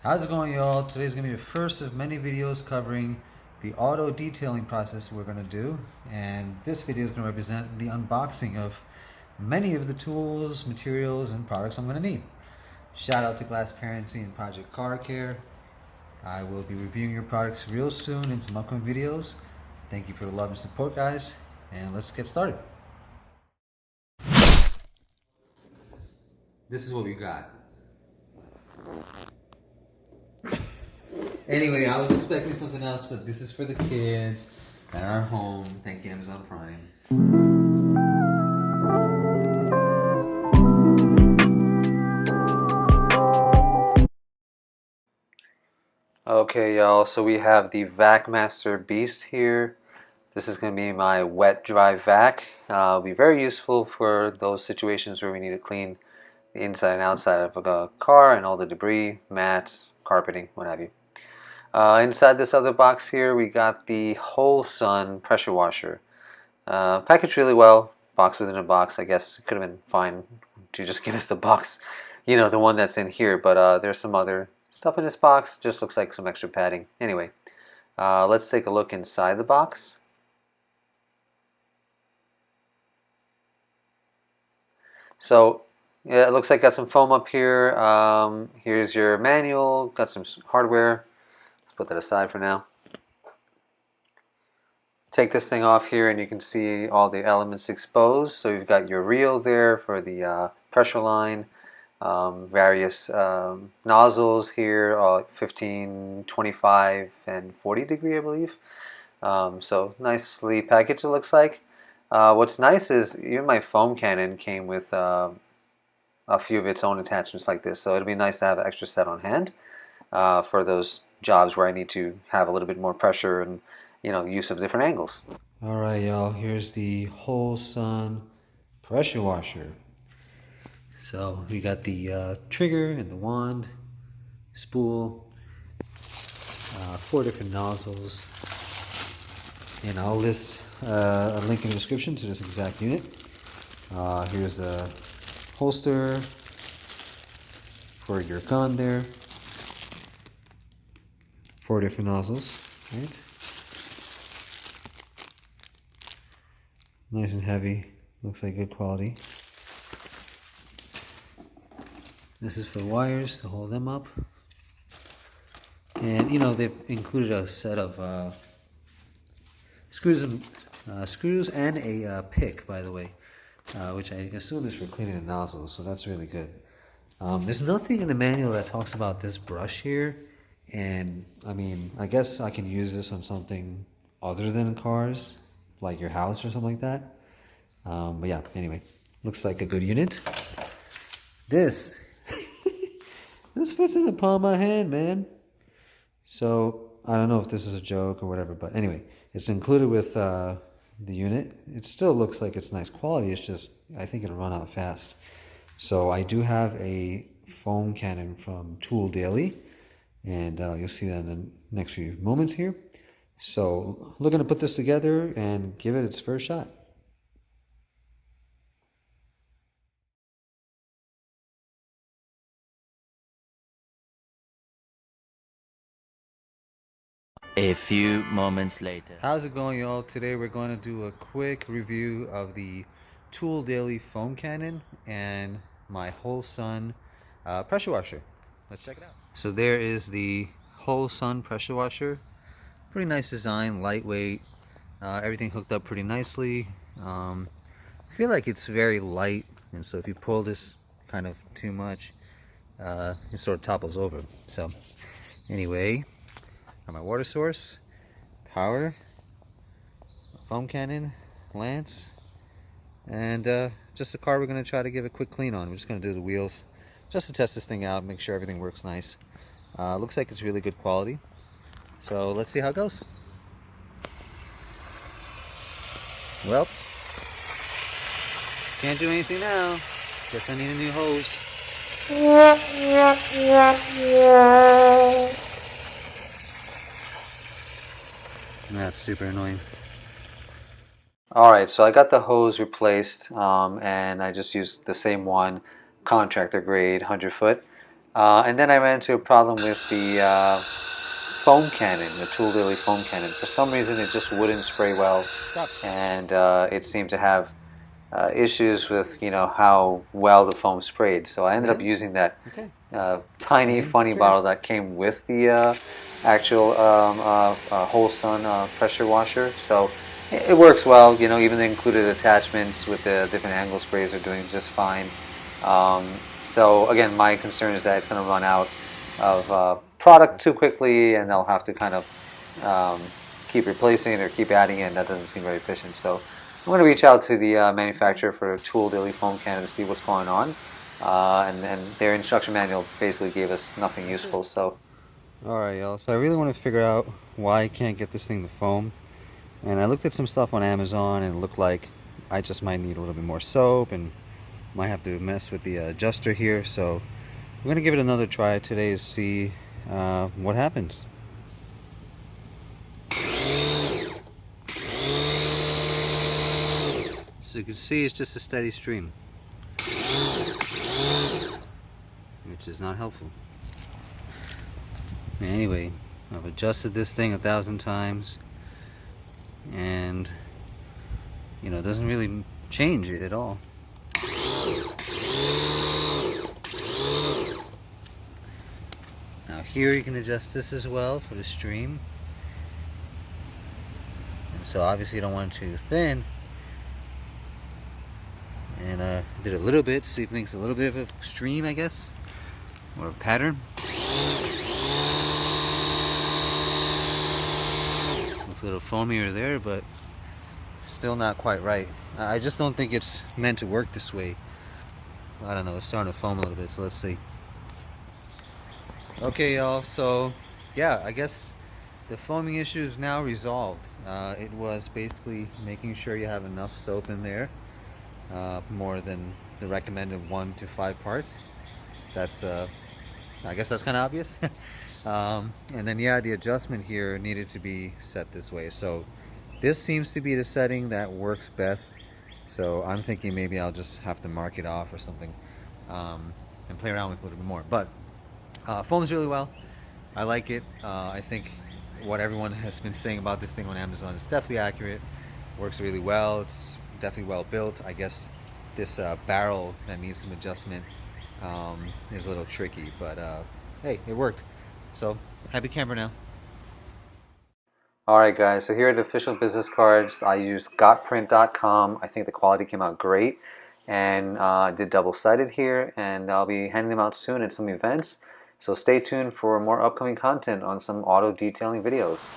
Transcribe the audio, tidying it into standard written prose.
How's it going, y'all? Today's gonna be the first of many videos covering the auto detailing process we're gonna do, and this video is gonna represent the unboxing of many of the tools, materials, and products I'm gonna need. Shout out to GlassParency and Project Car Care. I will be reviewing your products real soon in some upcoming videos. Thank you for the love and support, guys, and let's get started. This is what we got. Anyway, I was expecting something else, but this is for the kids at our home. Thank you, Amazon Prime. Okay, y'all, so we have the Vac Master Beast here. This is going to be my wet dry vac. It'll be very useful for those situations where we need to clean the inside and outside of a car and all the debris, mats, carpeting, what have you. Inside this other box here, we got the WholeSun pressure washer. Packaged really well, box within a box. I guess it could have been fine to just give us the box, the one that's in here, but there's some other stuff in this box. Just looks like some extra padding. Anyway, let's take a look inside the box. So yeah, it looks like got some foam up here. Here's your manual, got some hardware. Let's put that aside for now. Take this thing off here and you can see all the elements exposed. So you've got your reel there for the pressure line, various nozzles here, 15, 25, and 40 degree, I believe. So nicely packaged, it looks like. What's nice is even my foam cannon came with a few of its own attachments like this, so it'll be nice to have an extra set on hand for those jobs where I need to have a little bit more pressure and use of different angles. All right, y'all, here's the WholeSun pressure washer. So we got the trigger and the wand, spool, 4 different nozzles, and I'll list a link in the description to this exact unit. Here's the holster for your gun there. 4 different nozzles, right? Nice and heavy, looks like good quality. This is for wires to hold them up. And they've included a set of screws and a pick, by the way, which I assume is for cleaning the nozzles, so that's really good. There's nothing in the manual that talks about this brush here, and I mean, I guess I can use this on something other than cars, like your house or something like that. But yeah, anyway, looks like a good unit. This this fits in the palm of my hand, man. So I don't know if this is a joke or whatever, but anyway, it's included with the unit. It still looks like it's nice quality. It's just I think it'll run out fast. So I do have a foam cannon from ToolDaily, and you'll see that in the next few moments here. So looking to put this together and give it its first shot. A few moments later. How's it going, y'all? Today we're going to do a quick review of the ToolDaily foam cannon and my WholeSun pressure washer. Let's check it out. So there is the WholeSun pressure washer. Pretty nice design, lightweight, everything hooked up pretty nicely. I feel like it's very light, and so if you pull this kind of too much, it sort of topples over. So anyway, got my water source, power, foam cannon, lance, and just the car we're going to try to give a quick clean on. We're just going to do the wheels just to test this thing out, make sure everything works nice. Looks like it's really good quality, so let's see how it goes. Well, can't do anything now. Guess I need a new hose. That's super annoying. Alright, so I got the hose replaced, and I just used the same one, contractor grade, 100 foot. And then I ran into a problem with the foam cannon, the ToolDaily foam cannon. For some reason, it just wouldn't spray well, Stop. and it seemed to have issues with how well the foam sprayed. So I ended up Trim? using that Okay. tiny Nothing. funny Trim. bottle that came with the actual WholeSun pressure washer. So it works well. Even the included attachments with the different angle sprays are doing just fine. So again, my concern is that it's going to run out of product too quickly, and they'll have to kind of keep replacing it or keep adding it. And that doesn't seem very efficient. So I'm going to reach out to the manufacturer for a ToolDaily foam cannon to see what's going on. And their instruction manual basically gave us nothing useful. So Alright, y'all. So I really want to figure out why I can't get this thing to foam. And I looked at some stuff on Amazon and it looked like I just might need a little bit more soap and might have to mess with the adjuster here. So I'm going to give it another try today to see what happens. So you can see it's just a steady stream, which is not helpful. Anyway, I've adjusted this thing 1,000 times and it doesn't really change it at all. Now here you can adjust this as well for the stream. And so obviously you don't want it too thin. And I did a little bit, see if it makes a little bit of a stream, I guess, or a pattern. Looks a little foamier there, but still not quite right. I just don't think it's meant to work this way. I don't know, it's starting to foam a little bit, so let's see. Okay, y'all, so yeah, I guess the foaming issue is now resolved. It was basically making sure you have enough soap in there, more than the recommended 1 to 5 parts. That's, I guess that's kind of obvious. And then yeah, the adjustment here needed to be set this way. So this seems to be the setting that works best. So I'm thinking maybe I'll just have to mark it off or something, and play around with it a little bit more. But foams really well. I like it. I think what everyone has been saying about this thing on Amazon is definitely accurate. Works really well. It's definitely well built. I guess this barrel that needs some adjustment is a little tricky, but hey, it worked. So happy camper now. alright guys, so here are the official business cards. I used gotprint.com. I think the quality came out great, and I did double-sided here, and I'll be handing them out soon at some events. So stay tuned for more upcoming content on some auto detailing videos.